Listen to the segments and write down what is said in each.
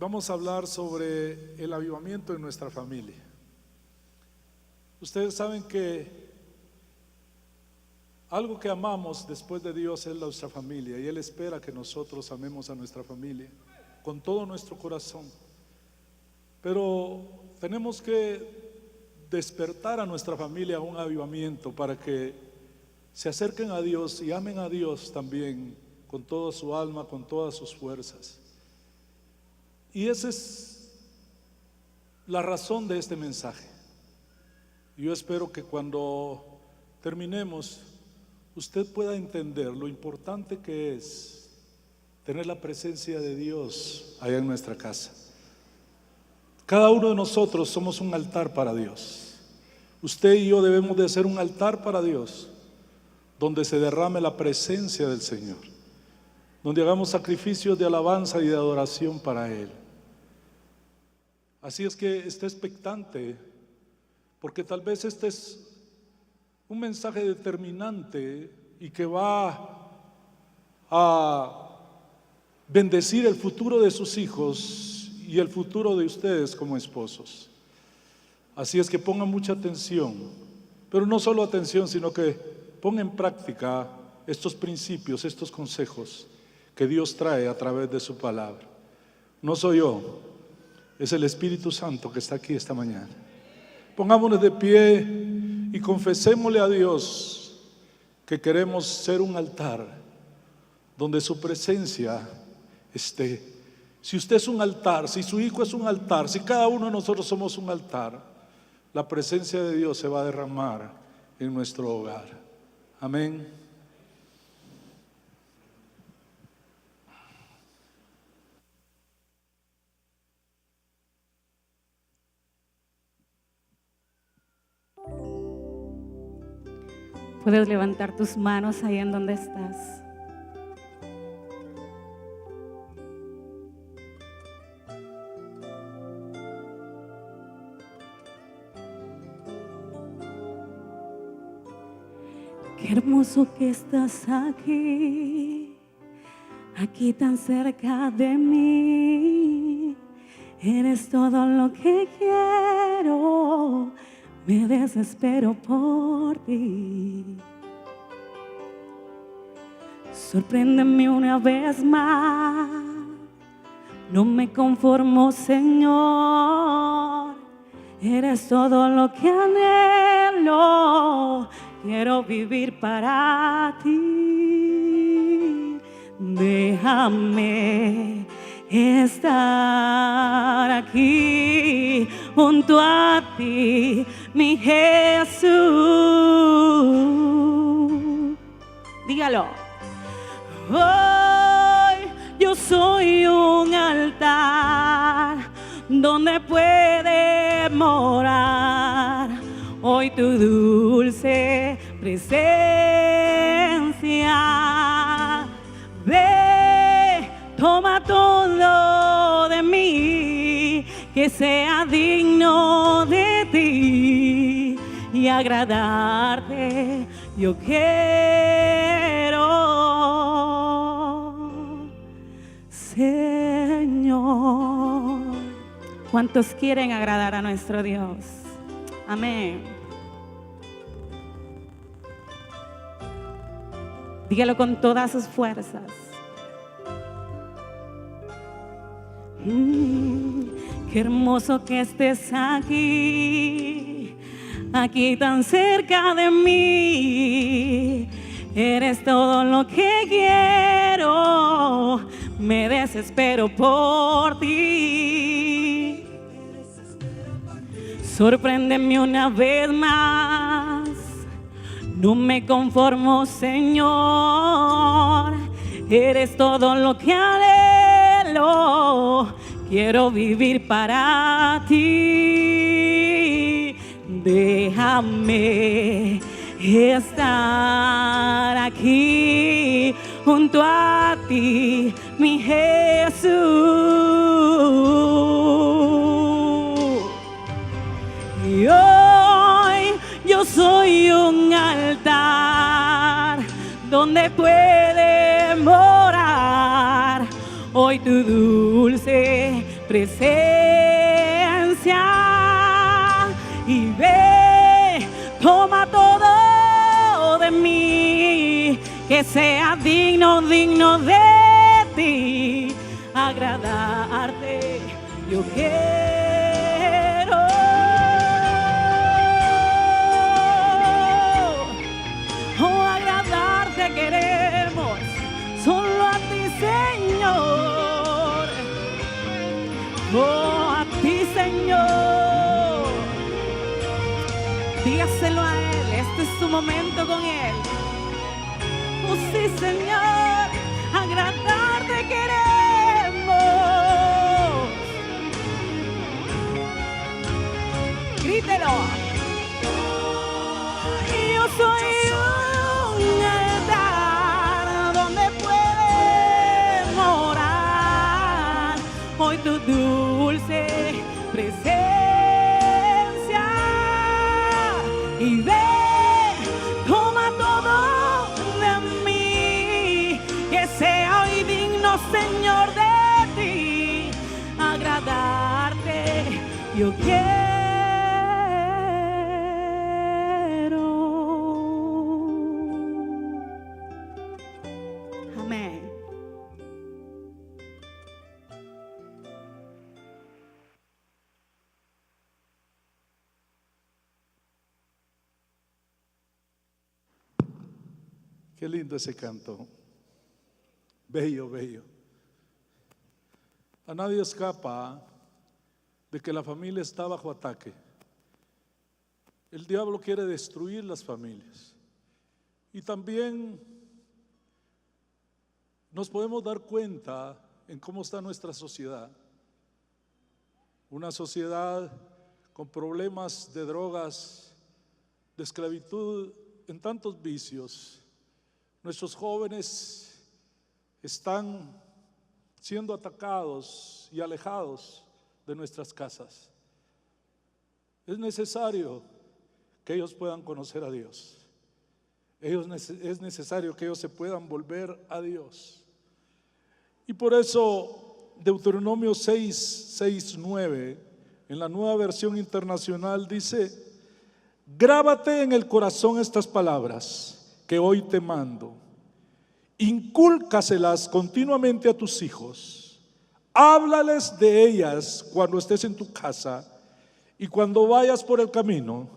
Vamos a hablar sobre el avivamiento en nuestra familia. Ustedes saben que algo que amamos después de Dios es nuestra familia, y Él espera que nosotros amemos a nuestra familia con todo nuestro corazón. Pero tenemos que despertar a nuestra familia a un avivamiento para que se acerquen a Dios y amen a Dios también con toda su alma, con todas sus fuerzas. Y esa es la razón de este mensaje. Yo espero que cuando terminemos usted pueda entender lo importante que es tener la presencia de Dios allá en nuestra casa. Cada uno de nosotros somos un altar para Dios. Usted y yo debemos de ser un altar para Dios, donde se derrame la presencia del Señor, donde hagamos sacrificios de alabanza y de adoración para Él. Así es que esté expectante, porque tal vez este es un mensaje determinante y que va a bendecir el futuro de sus hijos y el futuro de ustedes como esposos. Así es que pongan mucha atención, pero no solo atención, sino que pongan en práctica estos principios, estos consejos que Dios trae a través de su palabra. No soy yo, es el Espíritu Santo que está aquí esta mañana. Pongámonos de pie y confesémosle a Dios que queremos ser un altar donde su presencia esté. Si usted es un altar, si su hijo es un altar, si cada uno de nosotros somos un altar, la presencia de Dios se va a derramar en nuestro hogar. Amén. Puedes levantar tus manos ahí en donde estás. Qué hermoso que estás aquí, aquí tan cerca de mí. Eres todo lo que quiero, me desespero por ti. Sorpréndeme una vez más, no me conformo, Señor. Eres todo lo que anhelo, quiero vivir para ti. Déjame estar aquí junto a ti, mi Jesús. Dígalo. Hoy yo soy un altar donde puede morar hoy tu dulce presencia. Ve, toma todo de mí, que sea digno de ti y agradarte. Yo quiero, Señor. ¿Cuántos quieren agradar a nuestro Dios? Amén. Dígalo con todas sus fuerzas. Qué hermoso que estés aquí, aquí tan cerca de mí. Eres todo lo que quiero, me desespero por ti. Sorpréndeme una vez más, no me conformo, Señor. Eres todo lo que anhelo, quiero vivir para ti. Déjame estar aquí junto a ti, mi Jesús. Y hoy yo soy un altar donde puede morar hoy tu dulce presencia y ve, toma todo de mí, que sea digno, digno de ti, agradarte yo quiero. Oh, agradarte queremos, solo a ti, Señor. Oh, a ti, Señor. Dígaselo a Él, este es su momento con Él. Oh, sí, Señor, agradarte queremos. Grítelo. Yo soy un altar donde puede morar hoy tu dulce presencia y ve, toma todo de mí, que sea hoy digno, Señor, de ti, agradarte yo quiero. Amén. Qué lindo ese canto. Bello, bello. A nadie escapa de que la familia está bajo ataque. El diablo quiere destruir las familias. Y también nos podemos dar cuenta en cómo está nuestra sociedad. Una sociedad con problemas de drogas, de esclavitud, en tantos vicios. Nuestros jóvenes están siendo atacados y alejados de nuestras casas. Es necesario que ellos puedan conocer a Dios. Es necesario que ellos se puedan volver a Dios. Y por eso Deuteronomio 6:9 en la Nueva Versión Internacional dice: grábate en el corazón estas palabras que hoy te mando, incúlcaselas continuamente a tus hijos, háblales de ellas cuando estés en tu casa y cuando vayas por el camino,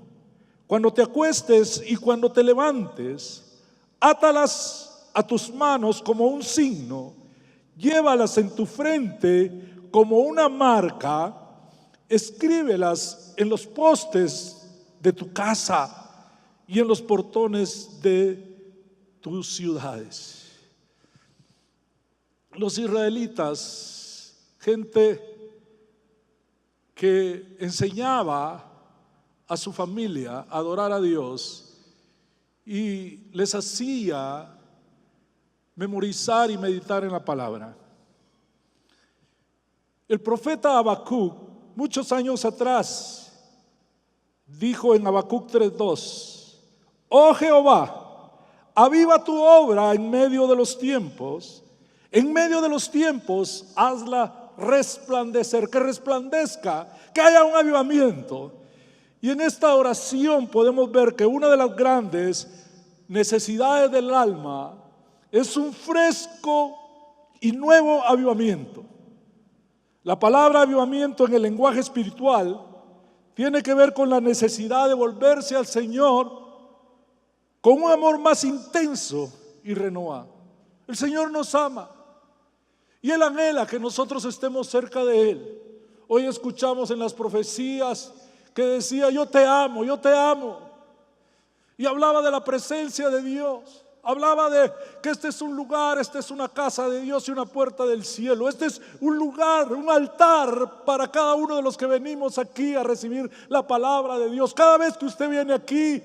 cuando te acuestes y cuando te levantes, átalas a tus manos como un signo, llévalas en tu frente como una marca, escríbelas en los postes de tu casa y en los portones de tus ciudades. Los israelitas, gente que enseñaba a su familia a adorar a Dios y les hacía memorizar y meditar en la palabra. El profeta Habacuc, muchos años atrás, dijo en Habacuc 3:2: oh Jehová, aviva tu obra en medio de los tiempos hazla resplandecer, que resplandezca, que haya un avivamiento. Y en esta oración podemos ver que una de las grandes necesidades del alma es un fresco y nuevo avivamiento. La palabra avivamiento en el lenguaje espiritual tiene que ver con la necesidad de volverse al Señor con un amor más intenso y renovado. El Señor nos ama y Él anhela que nosotros estemos cerca de Él. Hoy escuchamos en las profecías que decía: yo te amo, yo te amo. Y hablaba de la presencia de Dios. Hablaba de que este es un lugar, esta es una casa de Dios y una puerta del cielo. Este es un lugar, un altar para cada uno de los que venimos aquí a recibir la palabra de Dios. Cada vez que usted viene aquí,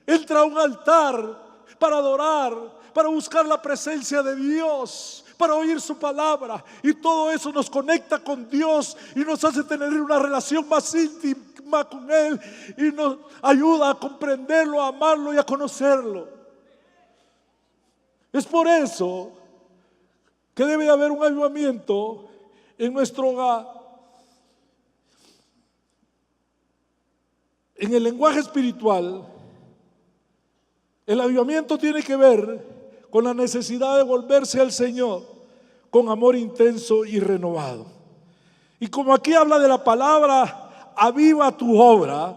entra a un altar para adorar, para buscar la presencia de Dios, para oír su palabra. Y todo eso nos conecta con Dios y nos hace tener una relación más íntima con Él y nos ayuda a comprenderlo, a amarlo y a conocerlo. Es por eso que debe haber un avivamiento en nuestro hogar. En el lenguaje espiritual, el avivamiento tiene que ver con la necesidad de volverse al Señor con amor intenso y renovado. Y como aquí habla de la palabra aviva tu obra,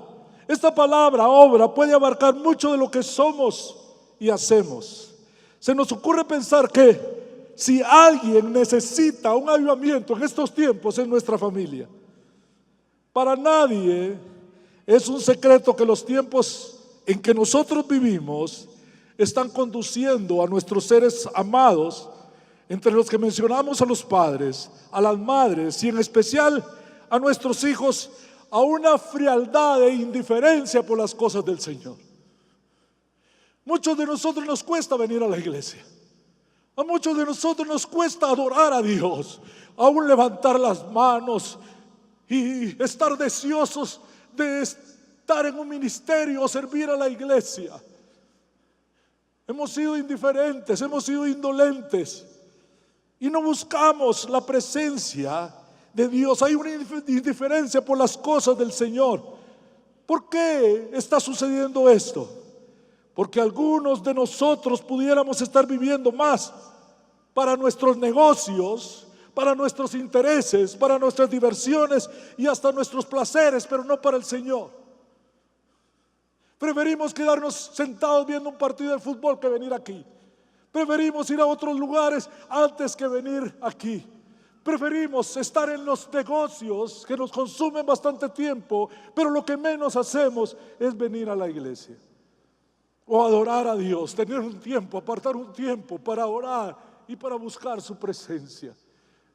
esta palabra obra puede abarcar mucho de lo que somos y hacemos. Se nos ocurre pensar que si alguien necesita un avivamiento en estos tiempos es nuestra familia. Para nadie es un secreto que los tiempos en que nosotros vivimos están conduciendo a nuestros seres amados, entre los que mencionamos a los padres, a las madres y en especial a nuestros hijos, a una frialdad e indiferencia por las cosas del Señor. Muchos de nosotros nos cuesta venir a la iglesia. A muchos de nosotros nos cuesta adorar a Dios, aún levantar las manos y estar deseosos de estar en un ministerio o servir a la iglesia. Hemos sido indiferentes, hemos sido indolentes y no buscamos la presencia de Dios. Hay una indiferencia por las cosas del Señor. ¿Por qué está sucediendo esto? Porque algunos de nosotros pudiéramos estar viviendo más para nuestros negocios, para nuestros intereses, para nuestras diversiones y hasta nuestros placeres, pero no para el Señor. Preferimos quedarnos sentados viendo un partido de fútbol que venir aquí. Preferimos ir a otros lugares antes que venir aquí. Preferimos estar en los negocios que nos consumen bastante tiempo, pero lo que menos hacemos es venir a la iglesia o adorar a Dios, tener un tiempo, apartar un tiempo para orar y para buscar su presencia.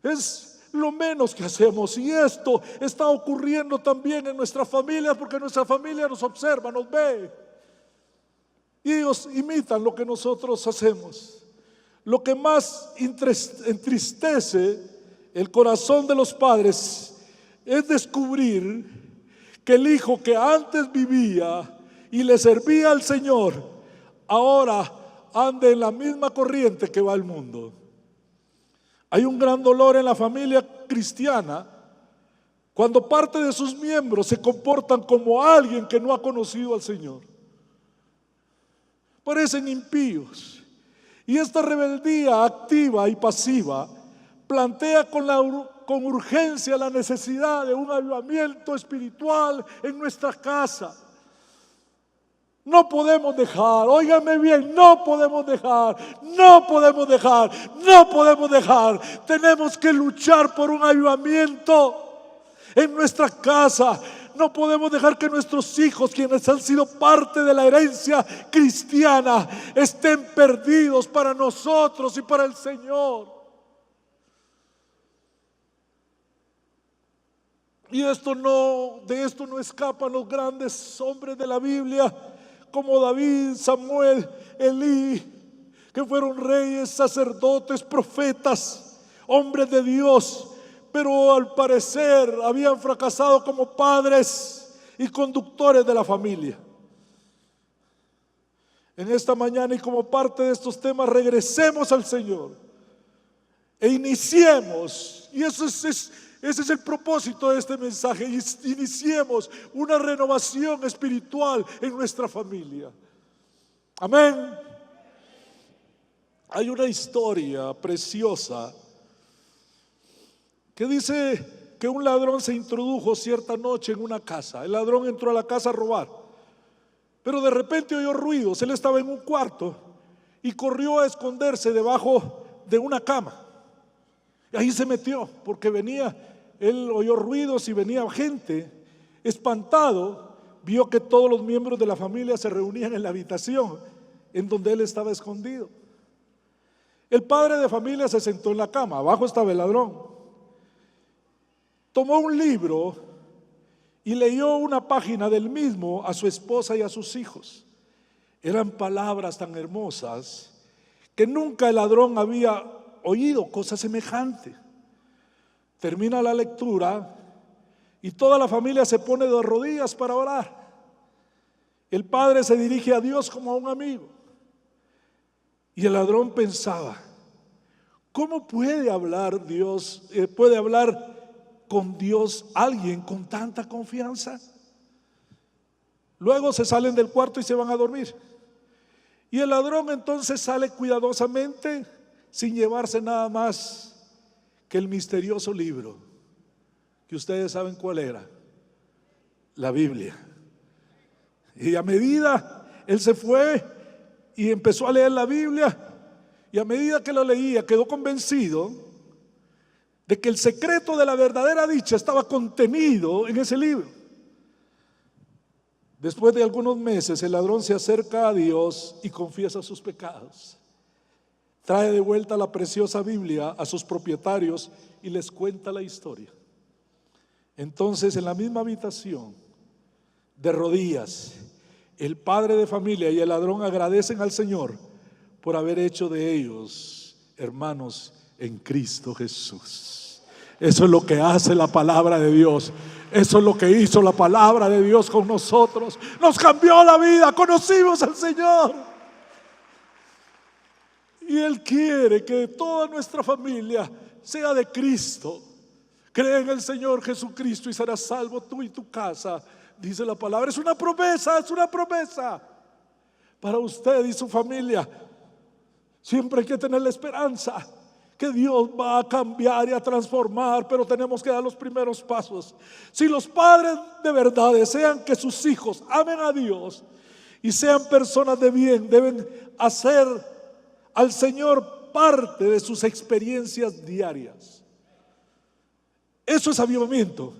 Es lo menos que hacemos, y esto está ocurriendo también en nuestra familia, porque nuestra familia nos observa, nos ve y ellos imitan lo que nosotros hacemos. Lo que más entristece el corazón de los padres es descubrir que el hijo que antes vivía y le servía al Señor ahora anda en la misma corriente que va el mundo. Hay un gran dolor en la familia cristiana cuando parte de sus miembros se comportan como alguien que no ha conocido al Señor. Parecen impíos. Y esta rebeldía activa y pasiva plantea con urgencia la necesidad de un avivamiento espiritual en nuestra casa. No podemos dejar, óigame bien, no podemos dejar. Tenemos que luchar por un avivamiento en nuestra casa. No podemos dejar que nuestros hijos, quienes han sido parte de la herencia cristiana, estén perdidos para nosotros y para el Señor. Y de esto no escapan los grandes hombres de la Biblia, como David, Samuel, Elí, que fueron reyes, sacerdotes, profetas, hombres de Dios, pero al parecer habían fracasado como padres y conductores de la familia. En esta mañana, y como parte de estos temas, regresemos al Señor e iniciemos, y ese es el propósito de este mensaje, iniciemos una renovación espiritual en nuestra familia. Amén. Hay una historia preciosa que dice que un ladrón se introdujo cierta noche en una casa. El ladrón entró a la casa a robar, pero de repente oyó ruidos. Él estaba en un cuarto y corrió a esconderse debajo de una cama. Y ahí se metió porque él oyó ruidos y venía gente. Espantado, vio que todos los miembros de la familia se reunían en la habitación en donde él estaba escondido. El padre de familia se sentó en la cama, abajo estaba el ladrón. Tomó un libro y leyó una página del mismo a su esposa y a sus hijos. Eran palabras tan hermosas que nunca el ladrón había oído cosa semejante. Termina la lectura y toda la familia se pone de rodillas para orar. El padre se dirige a Dios como a un amigo. Y el ladrón pensaba: ¿cómo puede hablar Dios? ¿Puede hablar? ¿Con Dios alguien con tanta confianza? Luego se salen del cuarto y se van a dormir. Y el ladrón entonces sale cuidadosamente, sin llevarse nada más que el misterioso libro, que ustedes saben cuál era, la Biblia. Y a medida él se fue y empezó a leer la Biblia, y a medida que lo leía quedó convencido de que el secreto de la verdadera dicha estaba contenido en ese libro. Después de algunos meses, el ladrón se acerca a Dios y confiesa sus pecados. Trae de vuelta la preciosa Biblia a sus propietarios y les cuenta la historia. Entonces, en la misma habitación, de rodillas, el padre de familia y el ladrón agradecen al Señor por haber hecho de ellos hermanos en Cristo Jesús. Eso es lo que hace la palabra de Dios. Eso es lo que hizo la palabra de Dios con nosotros. Nos cambió la vida, conocimos al Señor. Y Él quiere que toda nuestra familia sea de Cristo. Cree en el Señor Jesucristo y serás salvo tú y tu casa, dice la palabra. Es una promesa para usted y su familia. Siempre hay que tener la esperanza que Dios va a cambiar y a transformar, pero tenemos que dar los primeros pasos. Si los padres de verdad desean que sus hijos amen a Dios y sean personas de bien, deben hacer al Señor parte de sus experiencias diarias. Eso es avivamiento,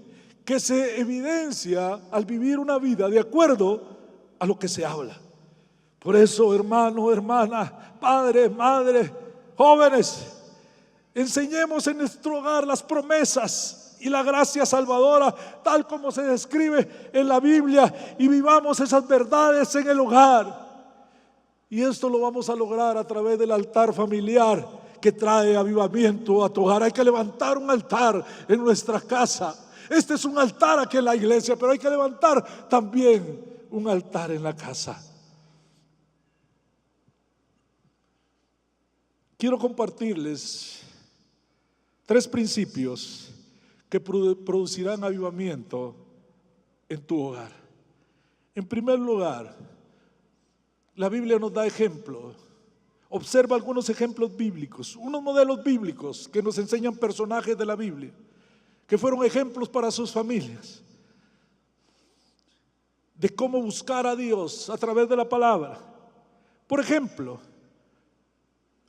que se evidencia al vivir una vida de acuerdo a lo que se habla. Por eso, hermano, hermana, padre, madre, jóvenes, enseñemos en nuestro hogar las promesas y la gracia salvadora tal como se describe en la Biblia, y vivamos esas verdades en el hogar. Y esto lo vamos a lograr a través del altar familiar que trae avivamiento a tu hogar. Hay que levantar un altar en nuestra casa. Este es un altar aquí en la iglesia, pero hay que levantar también un altar en la casa. Quiero compartirles 3 principios que producirán avivamiento en tu hogar. En primer lugar, la Biblia nos da ejemplo. Observa algunos ejemplos bíblicos, unos modelos bíblicos que nos enseñan personajes de la Biblia, que fueron ejemplos para sus familias, de cómo buscar a Dios a través de la palabra. Por ejemplo,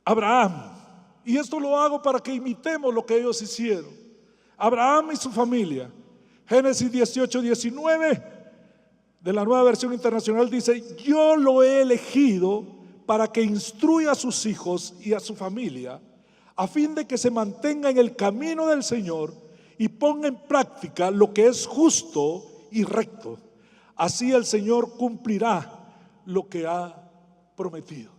Abraham, y esto lo hago para que imitemos lo que ellos hicieron. Abraham y su familia. Génesis 18:19 de la Nueva Versión Internacional dice: yo lo he elegido para que instruya a sus hijos y a su familia, a fin de que se mantenga en el camino del Señor y ponga en práctica lo que es justo y recto. Así el Señor cumplirá lo que ha prometido.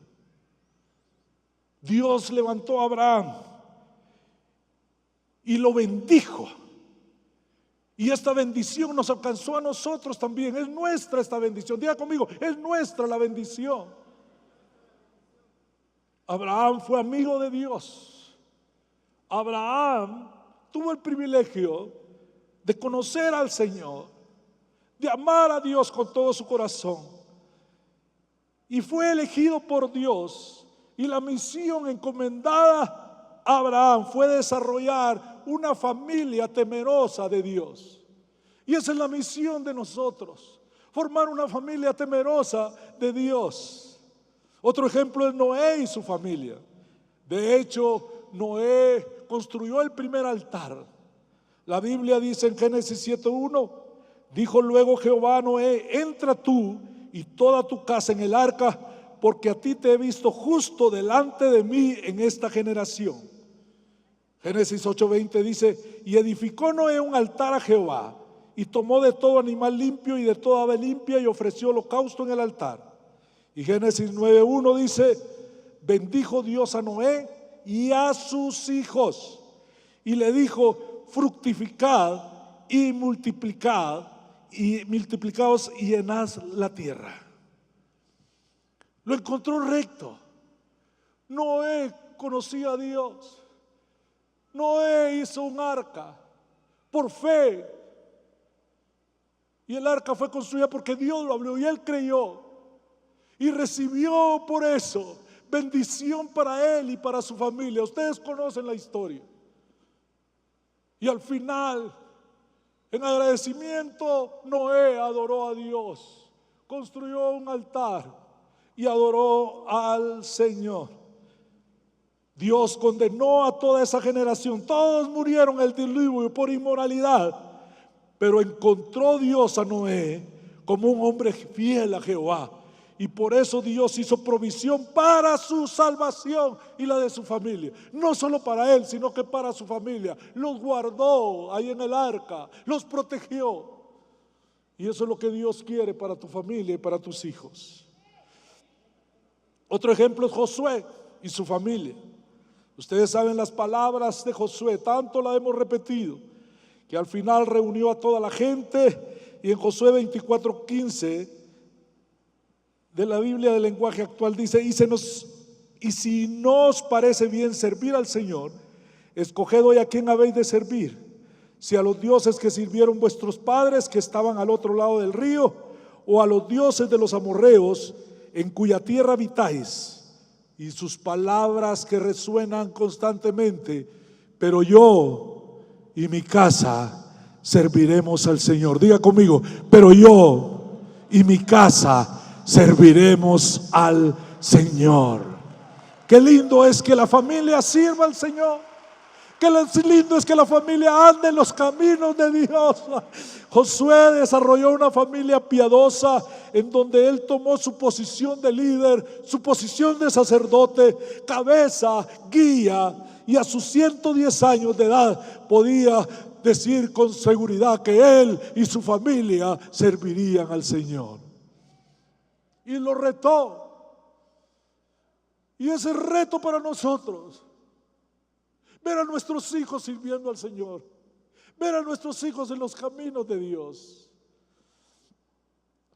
Dios levantó a Abraham y lo bendijo. Y esta bendición nos alcanzó a nosotros también. Es nuestra esta bendición. Diga conmigo, es nuestra la bendición. Abraham fue amigo de Dios. Abraham tuvo el privilegio de conocer al Señor, de amar a Dios con todo su corazón. Y fue elegido por Dios. Y la misión encomendada a Abraham fue desarrollar una familia temerosa de Dios. Y esa es la misión de nosotros, formar una familia temerosa de Dios. Otro ejemplo es Noé y su familia. De hecho, Noé construyó el primer altar. La Biblia dice en Génesis 7:1: dijo luego Jehová a Noé: entra tú y toda tu casa en el arca, porque a ti te he visto justo delante de mí en esta generación. Génesis 8:20 dice: y edificó Noé un altar a Jehová, y tomó de todo animal limpio y de toda ave limpia, y ofreció holocausto en el altar. Y Génesis 9:1 dice: bendijo Dios a Noé y a sus hijos, y le dijo: fructificad y multiplicaos y llenad la tierra. Lo encontró recto. Noé conocía a Dios. Noé hizo un arca por fe. Y el arca fue construida porque Dios lo habló y él creyó. Y recibió por eso bendición para él y para su familia. Ustedes conocen la historia. Y al final, en agradecimiento, Noé adoró a Dios, construyó un altar y adoró al Señor. Dios condenó a toda esa generación. Todos murieron en el diluvio por inmoralidad, pero encontró Dios a Noé como un hombre fiel a Jehová. Y por eso Dios hizo provisión para su salvación y la de su familia. No solo para él, sino que para su familia. Los guardó ahí en el arca, los protegió. Y eso es lo que Dios quiere para tu familia y para tus hijos. Otro ejemplo es Josué y su familia. Ustedes saben las palabras de Josué, tanto la hemos repetido, que al final reunió a toda la gente. Y en Josué 24:15 de la Biblia del lenguaje actual dice: y si no os parece bien servir al Señor, escoged hoy a quién habéis de servir, si a los dioses que sirvieron vuestros padres que estaban al otro lado del río, o a los dioses de los amorreos en cuya tierra habitáis. Y sus palabras que resuenan constantemente: pero yo y mi casa serviremos al Señor. Diga conmigo: pero yo y mi casa serviremos al Señor. Qué lindo es que la familia sirva al Señor. Qué lindo es que la familia ande en los caminos de Dios. Josué desarrolló una familia piadosa en donde él tomó su posición de líder, su posición de sacerdote, cabeza, guía, y a sus 110 años de edad podía decir con seguridad que él y su familia servirían al Señor. Y lo retó. Y ese reto para nosotros: ver a nuestros hijos sirviendo al Señor, ver a nuestros hijos en los caminos de Dios.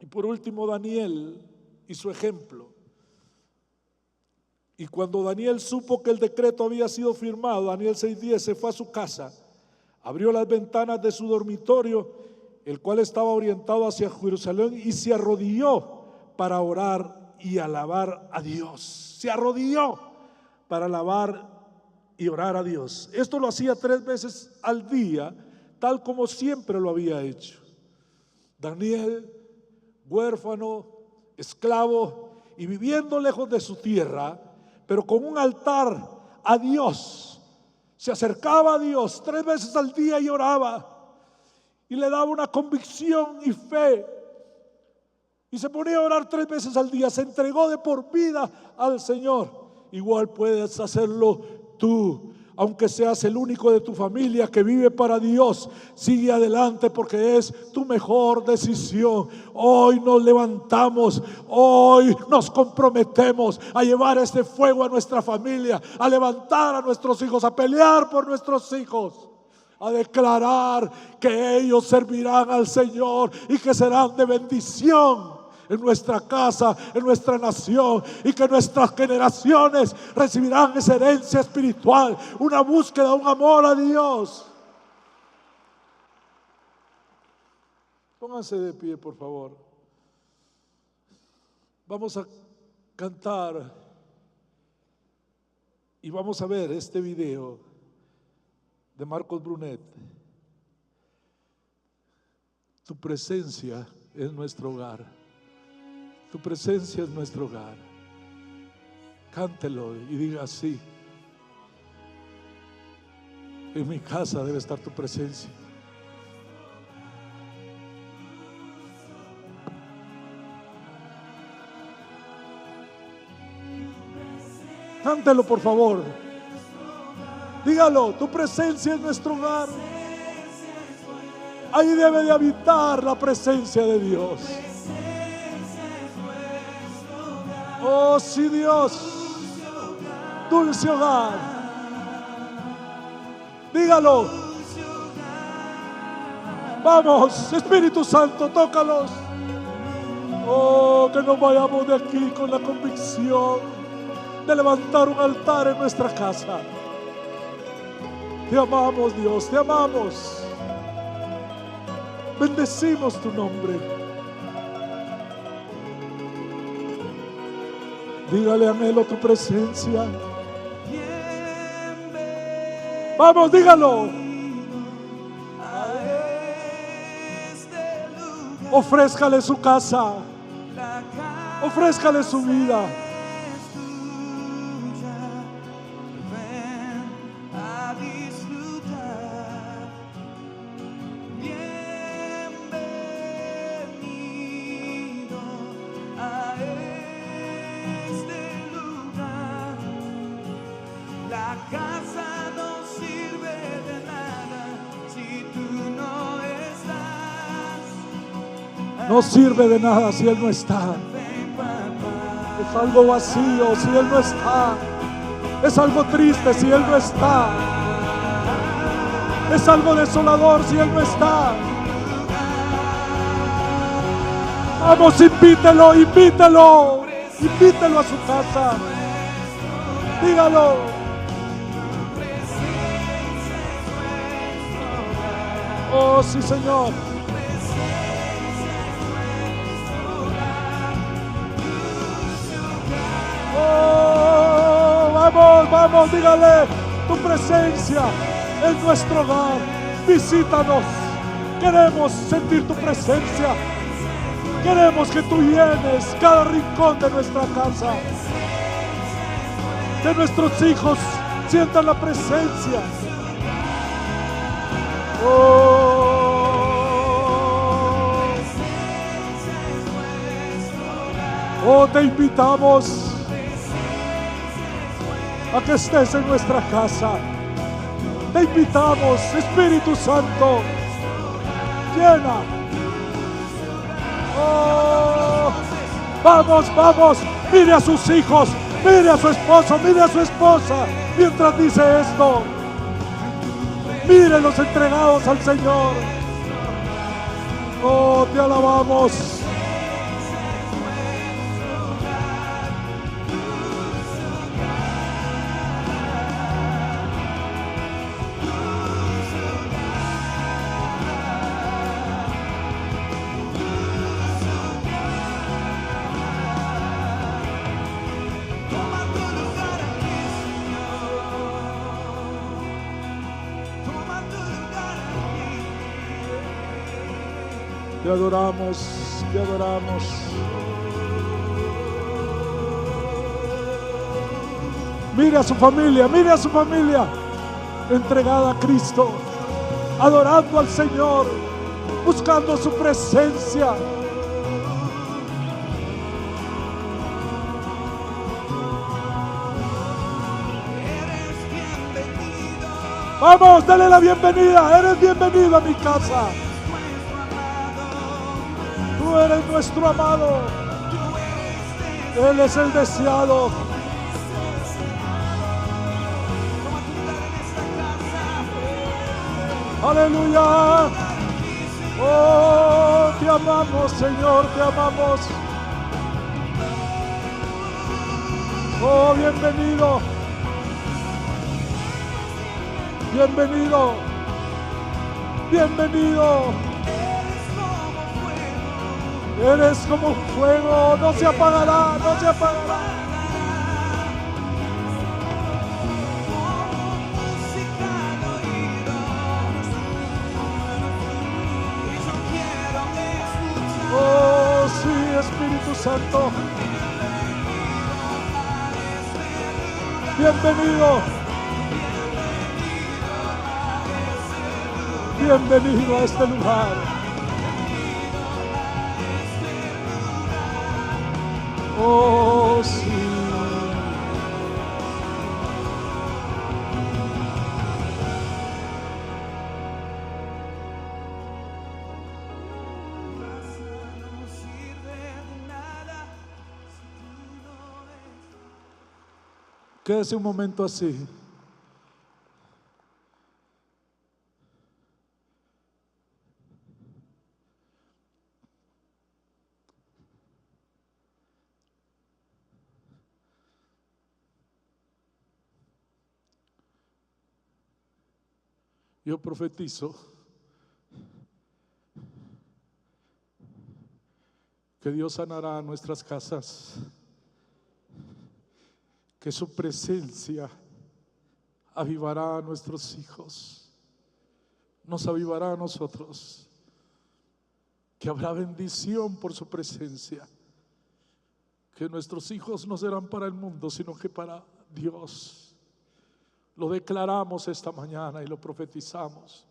Y por último, Daniel y su ejemplo. Y cuando Daniel supo que el decreto había sido firmado, Daniel 6:10, se fue a su casa, abrió las ventanas de su dormitorio, el cual estaba orientado hacia Jerusalén, y se arrodilló para orar y alabar a Dios. Se arrodilló para alabar y orar a Dios. Esto lo hacía 3 veces al día, tal como siempre lo había hecho. Daniel, huérfano, esclavo y viviendo lejos de su tierra, pero con un altar a Dios, se acercaba a Dios 3 veces al día y oraba, y le daba una convicción y fe. Y se ponía a orar 3 veces al día, se entregó de por vida al Señor. Igual puedes hacerlo tú, aunque seas el único de tu familia que vive para Dios. Sigue adelante, porque es tu mejor decisión. Hoy nos levantamos, hoy nos comprometemos a llevar este fuego a nuestra familia, a levantar a nuestros hijos, a pelear por nuestros hijos, a declarar que ellos servirán al Señor y que serán de bendición en nuestra casa, en nuestra nación, y que nuestras generaciones recibirán esa herencia espiritual, una búsqueda, un amor a Dios. Pónganse de pie, por favor. Vamos a cantar y vamos a ver este video de Marcos Brunet. Tu presencia es nuestro hogar. Tu presencia es nuestro hogar. Cántelo y diga así: en mi casa debe estar tu presencia. Cántelo, por favor. Dígalo: tu presencia es nuestro hogar. Ahí debe de habitar la presencia de Dios. Oh, sí, Dios, dulce hogar. Dígalo. Vamos, Espíritu Santo, tócalos. Oh, que nos vayamos de aquí con la convicción de levantar un altar en nuestra casa. Te amamos, Dios, te amamos. Bendecimos tu nombre. Dígale, anhelo tu presencia. Vamos, dígalo. Ofrézcale su casa. Ofrézcale su vida. No sirve de nada si Él no está. Es algo vacío si Él no está. Es algo triste si Él no está. Es algo desolador si Él no está. Vamos, invítelo, invítelo. Invítelo a su casa. Dígalo. Oh, sí, Señor. Oh, vamos, vamos, dígale, tu presencia en nuestro hogar. Visítanos. Queremos sentir tu presencia. Queremos que tú llenes cada rincón de nuestra casa. Que nuestros hijos sientan la presencia. Oh, te invitamos a que estés en nuestra casa. Te invitamos, Espíritu Santo, llena. Oh, vamos, vamos, mire a sus hijos, mire a su esposo, mire a su esposa, mientras dice esto. Mire los entregados al Señor. Oh, te alabamos. Te adoramos, te adoramos. Mire a su familia, entregada a Cristo, adorando al Señor, buscando su presencia. Vamos, dale la bienvenida, eres bienvenido a mi casa. Tú eres nuestro amado. Él es el deseado. Aleluya. Oh, te amamos, Señor, te amamos. Oh, bienvenido. Bienvenido. Bienvenido. Eres como fuego, no se apagará, no se apagará. Oh, sí, Espíritu Santo. Bienvenido. Bienvenido a este lugar. Oh, sí. Quédese un momento así. Yo profetizo que Dios sanará nuestras casas, que su presencia avivará a nuestros hijos, nos avivará a nosotros, que habrá bendición por su presencia, que nuestros hijos no serán para el mundo, sino que para Dios. Lo declaramos esta mañana y lo profetizamos.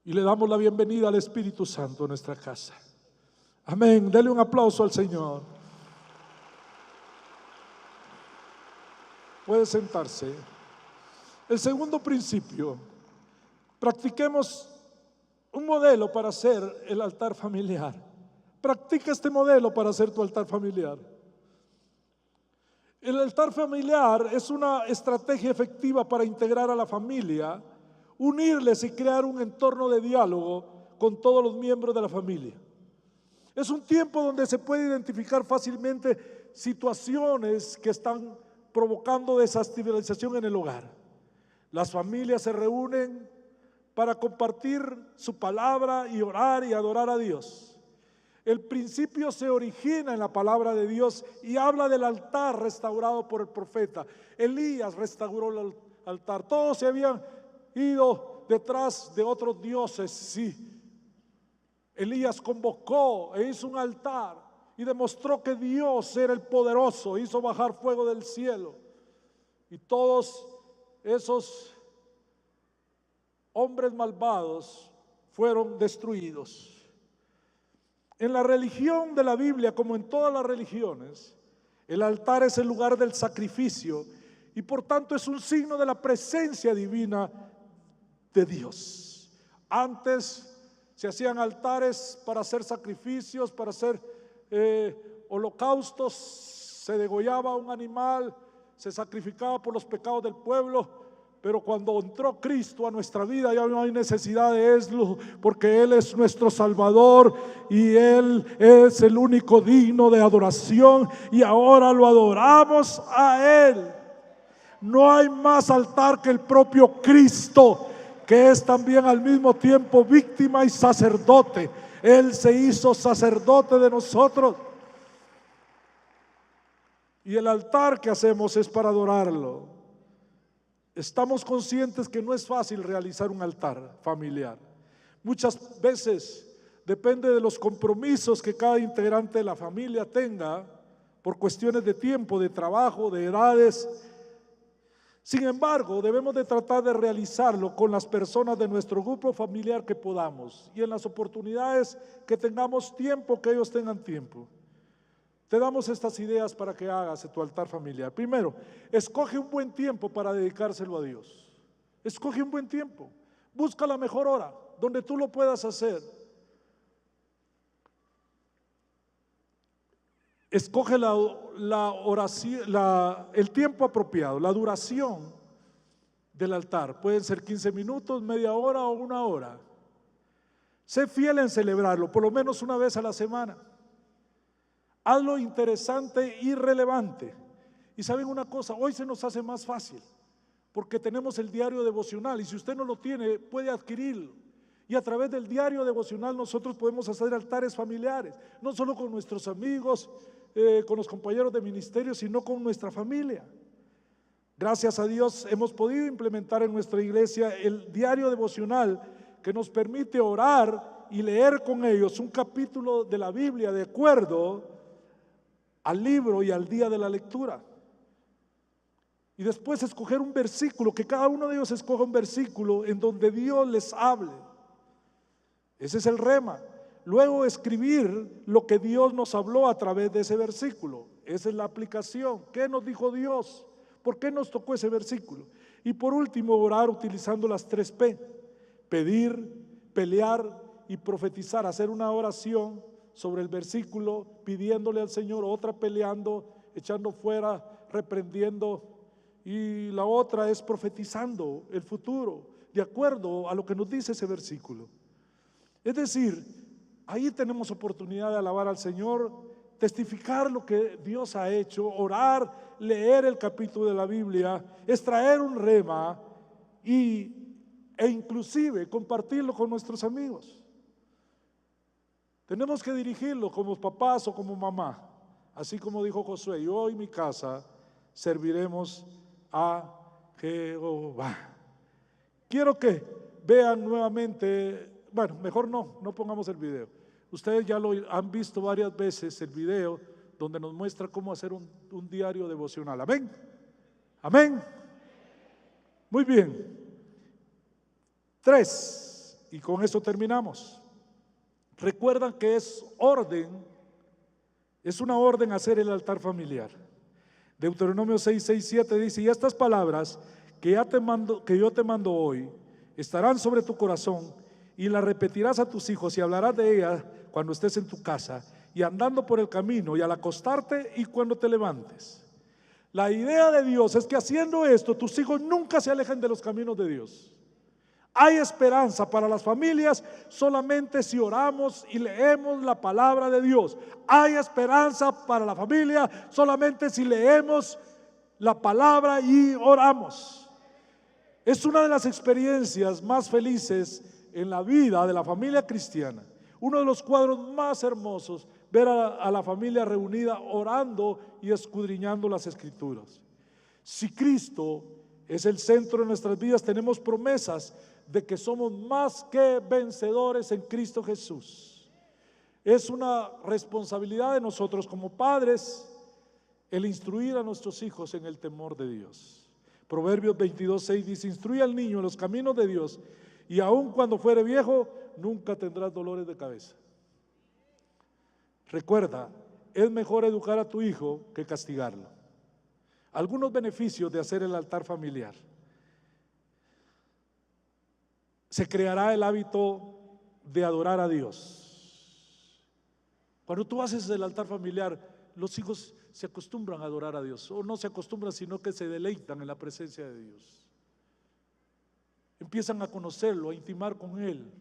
Y le damos la bienvenida al Espíritu Santo en nuestra casa. Amén. Dele un aplauso al Señor. Puede sentarse. El segundo principio: practiquemos un modelo para hacer el altar familiar. Practica este modelo para hacer tu altar familiar. El altar familiar es una estrategia efectiva para integrar a la familia, unirles y crear un entorno de diálogo con todos los miembros de la familia. Es un tiempo donde se puede identificar fácilmente situaciones que están provocando desestabilización en el hogar. Las familias se reúnen para compartir su palabra y orar y adorar a Dios. El principio se origina en la palabra de Dios y habla del altar restaurado por el profeta. Elías restauró el altar. Todos se habían ido detrás de otros dioses. Sí. Elías convocó e hizo un altar y demostró que Dios era el poderoso. Hizo bajar fuego del cielo y todos esos hombres malvados fueron destruidos. En la religión de la Biblia, como en todas las religiones, el altar es el lugar del sacrificio y por tanto es un signo de la presencia divina de Dios. Antes se hacían altares para hacer sacrificios, para hacer holocaustos, se degollaba un animal, se sacrificaba por los pecados del pueblo. Pero cuando entró Cristo a nuestra vida ya no hay necesidad de eso, porque Él es nuestro Salvador y Él es el único digno de adoración y ahora lo adoramos a Él. No hay más altar que el propio Cristo, que es también al mismo tiempo víctima y sacerdote. Él se hizo sacerdote de nosotros. Y el altar que hacemos es para adorarlo. Estamos conscientes que no es fácil realizar un altar familiar. Muchas veces depende de los compromisos que cada integrante de la familia tenga por cuestiones de tiempo, de trabajo, de edades. Sin embargo, debemos de tratar de realizarlo con las personas de nuestro grupo familiar que podamos y en las oportunidades que tengamos tiempo, que ellos tengan tiempo. Te damos estas ideas para que hagas tu altar familiar. Primero, escoge un buen tiempo para dedicárselo a Dios. Escoge un buen tiempo. Busca la mejor hora donde tú lo puedas hacer. Escoge la oración, el tiempo apropiado, la duración del altar. Pueden ser 15 minutos, media hora o una hora. Sé fiel en celebrarlo, por lo menos una vez a la semana. Hazlo interesante y relevante. Y saben una cosa, hoy se nos hace más fácil porque tenemos el diario devocional y si usted no lo tiene puede adquirirlo. Y a través del diario devocional nosotros podemos hacer altares familiares, no solo con nuestros amigos, con los compañeros de ministerio, sino con nuestra familia. Gracias a Dios hemos podido implementar en nuestra iglesia el diario devocional que nos permite orar y leer con ellos un capítulo de la Biblia de acuerdo al libro y al día de la lectura. Y después escoger un versículo, que cada uno de ellos escoja un versículo en donde Dios les hable. Ese es el rema. Luego escribir lo que Dios nos habló a través de ese versículo. Esa es la aplicación. ¿Qué nos dijo Dios? ¿Por qué nos tocó ese versículo? Y por último, orar utilizando las 3 P. Pedir, pelear y profetizar. Hacer una oración sobre el versículo, pidiéndole al Señor, otra peleando, echando fuera, reprendiendo, y la otra es profetizando el futuro, de acuerdo a lo que nos dice ese versículo. Es decir, ahí tenemos oportunidad de alabar al Señor, testificar lo que Dios ha hecho, orar, leer el capítulo de la Biblia, extraer un rema e inclusive compartirlo con nuestros amigos. Tenemos que dirigirlo como papás o como mamá, así como dijo Josué: yo y mi casa serviremos a Jehová. Quiero que vean nuevamente, bueno, mejor no pongamos el video. Ustedes ya lo han visto varias veces, el video donde nos muestra cómo hacer un diario devocional. Amén. Amén. Muy bien. 3, y con esto terminamos. Recuerdan que es una orden hacer el altar familiar. Deuteronomio 6:7 dice: y estas palabras que yo te mando hoy estarán sobre tu corazón, y las repetirás a tus hijos y hablarás de ellas cuando estés en tu casa y andando por el camino y al acostarte y cuando te levantes. La idea de Dios es que haciendo esto tus hijos nunca se alejen de los caminos de Dios. Hay esperanza para las familias solamente si oramos y leemos la palabra de Dios. Hay esperanza para la familia solamente si leemos la palabra y oramos. Es una de las experiencias más felices en la vida de la familia cristiana. Uno de los cuadros más hermosos, ver a la familia reunida orando y escudriñando las Escrituras. Si Cristo es el centro de nuestras vidas, tenemos promesas de que somos más que vencedores en Cristo Jesús. Es una responsabilidad de nosotros como padres el instruir a nuestros hijos en el temor de Dios. Proverbios 22:6 dice: instruye al niño en los caminos de Dios, y aun cuando fuere viejo nunca tendrás dolores de cabeza. Recuerda, es mejor educar a tu hijo que castigarlo. Algunos beneficios de hacer el altar familiar: se creará el hábito de adorar a Dios. Cuando tú haces el altar familiar, los hijos se acostumbran a adorar a Dios, o no se acostumbran, sino que se deleitan en la presencia de Dios. Empiezan a conocerlo, a intimar con Él,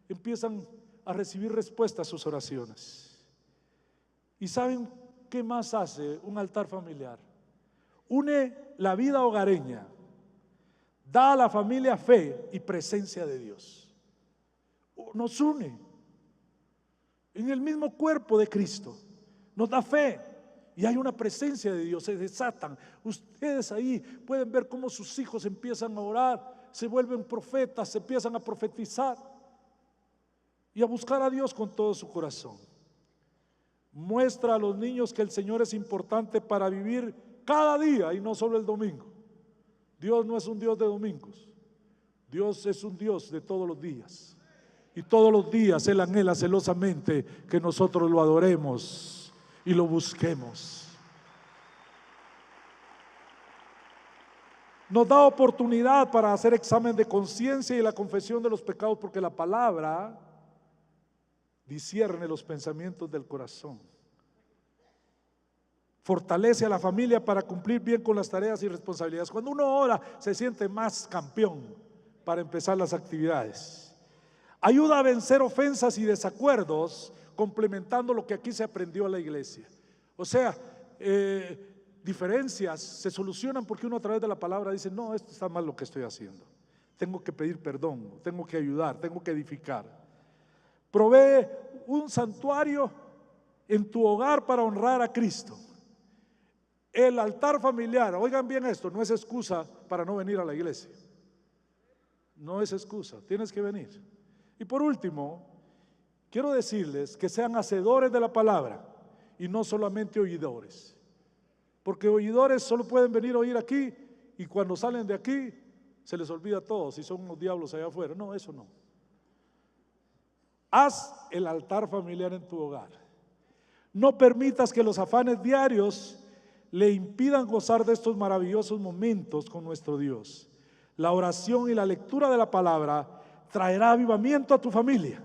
empiezan a recibir respuestas a sus oraciones. ¿Y saben qué más hace un altar familiar? Une la vida hogareña, da a la familia fe y presencia de Dios. Nos une en el mismo cuerpo de Cristo, nos da fe y hay una presencia de Dios, se desatan. Ustedes ahí pueden ver cómo sus hijos empiezan a orar, se vuelven profetas, se empiezan a profetizar y a buscar a Dios con todo su corazón. Muestra a los niños que el Señor es importante para vivir cada día y no solo el domingo. Dios no es un Dios de domingos, Dios es un Dios de todos los días. Y todos los días Él anhela celosamente que nosotros lo adoremos y lo busquemos. Nos da oportunidad para hacer examen de conciencia y la confesión de los pecados, porque la palabra discierne los pensamientos del corazón. Fortalece a la familia para cumplir bien con las tareas y responsabilidades. Cuando uno ora, se siente más campeón para empezar las actividades. Ayuda a vencer ofensas y desacuerdos, complementando lo que aquí se aprendió a la iglesia. O sea, diferencias se solucionan porque uno a través de la palabra dice: no, esto está mal lo que estoy haciendo, tengo que pedir perdón, tengo que ayudar, tengo que edificar. Provee un santuario en tu hogar para honrar a Cristo. El altar familiar, oigan bien esto, no es excusa para no venir a la iglesia. No es excusa, tienes que venir. Y por último, quiero decirles que sean hacedores de la palabra y no solamente oidores. Porque oidores solo pueden venir a oír aquí y cuando salen de aquí se les olvida todo, si son unos diablos allá afuera. No, eso no. Haz el altar familiar en tu hogar. No permitas que los afanes diarios le impidan gozar de estos maravillosos momentos con nuestro Dios. La oración y la lectura de la palabra traerá avivamiento a tu familia.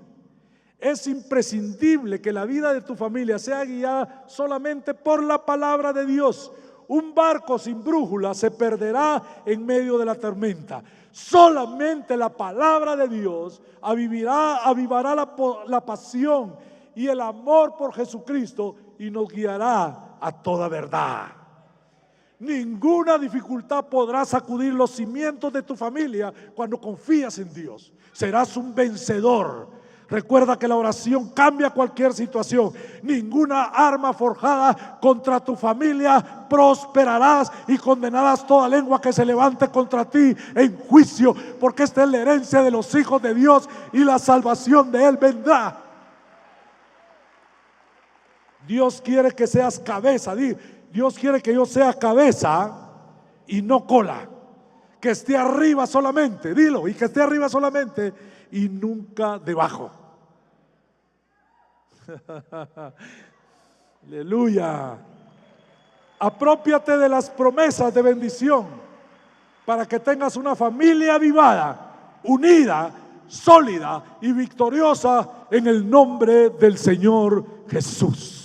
Es imprescindible que la vida de tu familia sea guiada solamente por la palabra de Dios. Un barco sin brújula se perderá en medio de la tormenta. Solamente la palabra de Dios avivará la pasión y el amor por Jesucristo y nos guiará a toda verdad. Ninguna dificultad podrá sacudir los cimientos de tu familia cuando confías en Dios. Serás un vencedor. Recuerda que la oración cambia cualquier situación. Ninguna arma forjada contra tu familia prosperarás, y condenarás toda lengua que se levante contra ti en juicio, porque esta es la herencia de los hijos de Dios y la salvación de Él vendrá. Dios quiere que seas cabeza. Dios quiere que yo sea cabeza y no cola, que esté arriba solamente, dilo, y que esté arriba solamente y nunca debajo. Aleluya. Aprópiate de las promesas de bendición para que tengas una familia avivada, unida, sólida y victoriosa en el nombre del Señor Jesús.